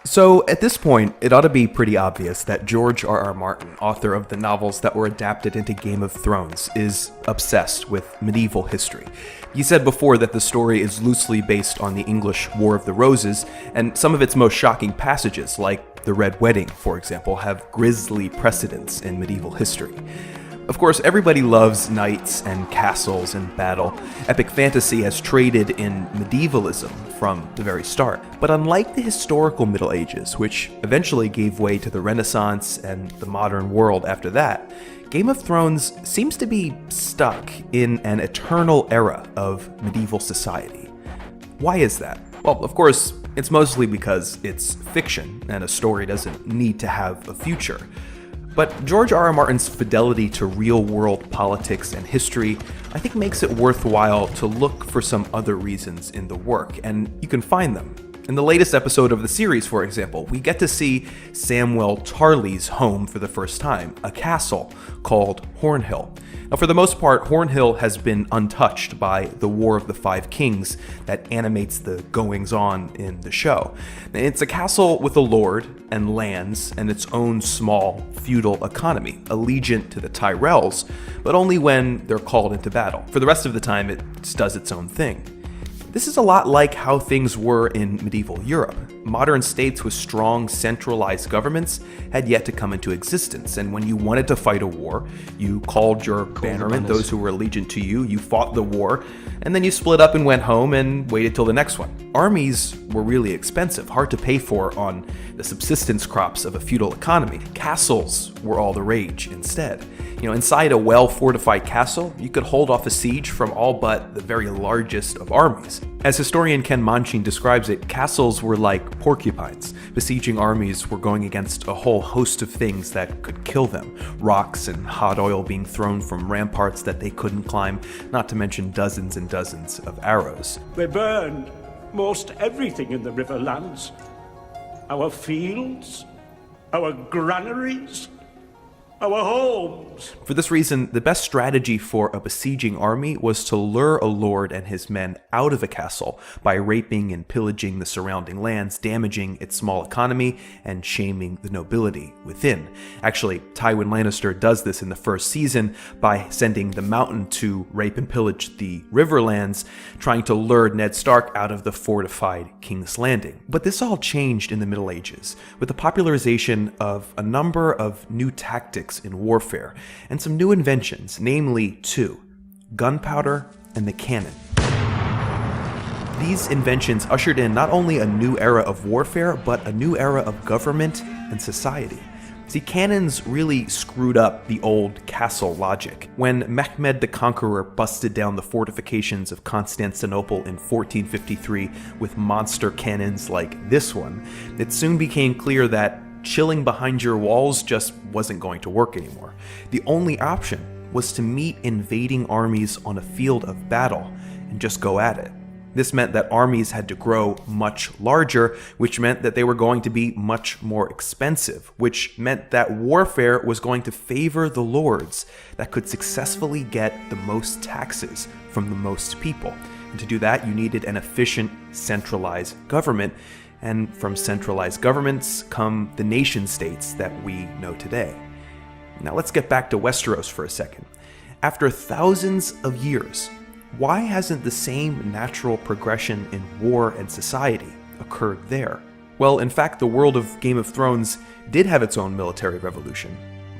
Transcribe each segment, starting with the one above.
So, at this point, it ought to be pretty obvious that George R. R. Martin, author of the novels that were adapted into Game of Thrones, is obsessed with medieval history. He said before that the story is loosely based on the English War of the Roses, and some of its most shocking passages, like the Red Wedding, for example, have grisly precedents in medieval history. Of course, everybody loves knights and castles and battle. Epic fantasy has traded in medievalism from the very start. But unlike the historical Middle Ages, which eventually gave way to the Renaissance and the modern world after that, Game of Thrones seems to be stuck in an eternal era of medieval society. Why is that? Well, of course, it's mostly because it's fiction, and a story doesn't need to have a future. But George R. R. Martin's fidelity to real-world politics and history, I think, makes it worthwhile to look for some other reasons in the work, and you can find them. In the latest episode of the series, for example, we get to see Samwell Tarly's home for the first time, a castle called Hornhill. Now, for the most part, Hornhill has been untouched by the War of the Five Kings that animates the goings-on in the show. It's a castle with a lord and lands and its own small feudal economy, allegiant to the Tyrells, but only when they're called into battle. For the rest of the time, it just does its own thing. This is a lot like how things were in medieval Europe. Modern states with strong centralized governments had yet to come into existence, and when you wanted to fight a war, you called your bannermen, those who were allegiant to you, you fought the war, and then you split up and went home and waited till the next one. Armies were really expensive, hard to pay for on the subsistence crops of a feudal economy. Castles were all the rage instead. Inside a well-fortified castle, you could hold off a siege from all but the very largest of armies. As historian Ken Manchin describes it, castles were like porcupines. Besieging armies were going against a whole host of things that could kill them. Rocks and hot oil being thrown from ramparts that they couldn't climb, not to mention dozens and dozens of arrows. They burned most everything in the Riverlands. Our fields, our granaries, our homes. For this reason, the best strategy for a besieging army was to lure a lord and his men out of a castle by raping and pillaging the surrounding lands, damaging its small economy, and shaming the nobility within. Actually, Tywin Lannister does this in the first season by sending the Mountain to rape and pillage the Riverlands, trying to lure Ned Stark out of the fortified King's Landing. But this all changed in the Middle Ages, with the popularization of a number of new tactics in warfare, and some new inventions, namely two: gunpowder and the cannon. These inventions ushered in not only a new era of warfare, but a new era of government and society. See, cannons really screwed up the old castle logic. When Mehmed the Conqueror busted down the fortifications of Constantinople in 1453 with monster cannons like this one, it soon became clear that chilling behind your walls just wasn't going to work anymore. The only option was to meet invading armies on a field of battle and just go at it. This meant that armies had to grow much larger, which meant that they were going to be much more expensive, which meant that warfare was going to favor the lords that could successfully get the most taxes from the most people. And to do that, you needed an efficient, centralized government. And from centralized governments come the nation-states that we know today. Now let's get back to Westeros for a second. After thousands of years, why hasn't the same natural progression in war and society occurred there? Well, in fact, the world of Game of Thrones did have its own military revolution,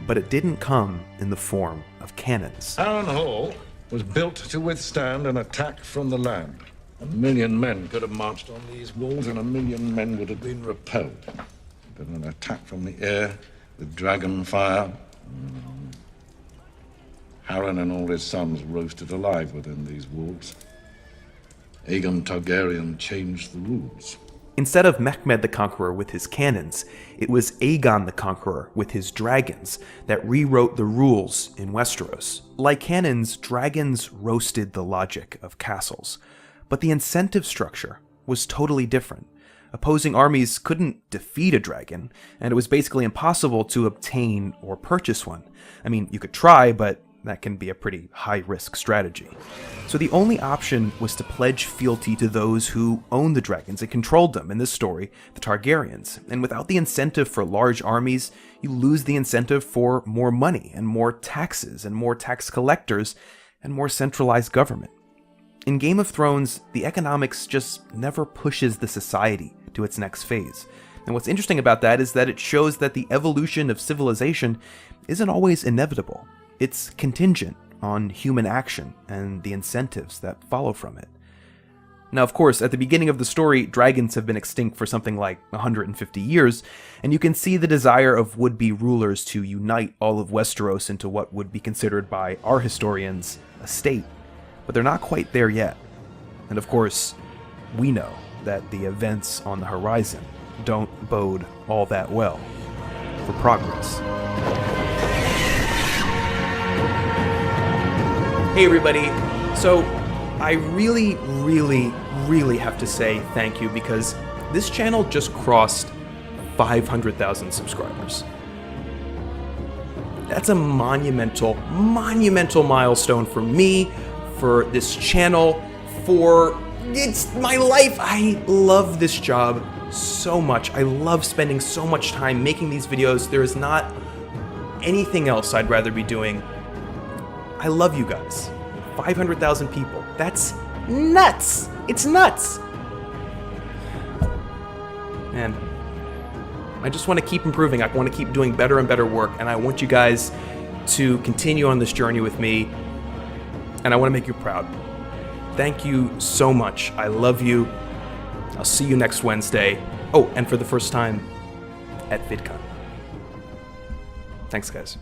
but it didn't come in the form of cannons. Town Hall was built to withstand an attack from the land. 1 million men could have marched on these walls, and 1 million men would have been repelled. But an attack from the air with dragon fire, Harren and all his sons roasted alive within these walls. Aegon Targaryen changed the rules. Instead of Mehmed the Conqueror with his cannons, it was Aegon the Conqueror with his dragons that rewrote the rules in Westeros. Like cannons, dragons roasted the logic of castles. But the incentive structure was totally different. Opposing armies couldn't defeat a dragon, and it was basically impossible to obtain or purchase one. I mean, you could try, but that can be a pretty high-risk strategy. So the only option was to pledge fealty to those who owned the dragons and controlled them, in this story, the Targaryens. And without the incentive for large armies, you lose the incentive for more money and more taxes and more tax collectors and more centralized government. In Game of Thrones, the economics just never pushes the society to its next phase. And what's interesting about that is that it shows that the evolution of civilization isn't always inevitable. It's contingent on human action and the incentives that follow from it. Now, of course, at the beginning of the story, dragons have been extinct for something like 150 years, and you can see the desire of would-be rulers to unite all of Westeros into what would be considered by our historians a state. But they're not quite there yet. And of course, we know that the events on the horizon don't bode all that well for progress. Hey everybody, so I really have to say thank you because this channel just crossed 500,000 subscribers. That's a monumental milestone for me, for this channel, it's my life. I love this job so much. I love spending so much time making these videos. There is not anything else I'd rather be doing. I love you guys. 500,000 people. That's nuts. It's nuts. Man, I just want to keep improving. I want to keep doing better and better work, and I want you guys to continue on this journey with me, and I want to make you proud. Thank you so much. I love you. I'll see you next Wednesday. Oh, and for the first time at VidCon. Thanks, guys.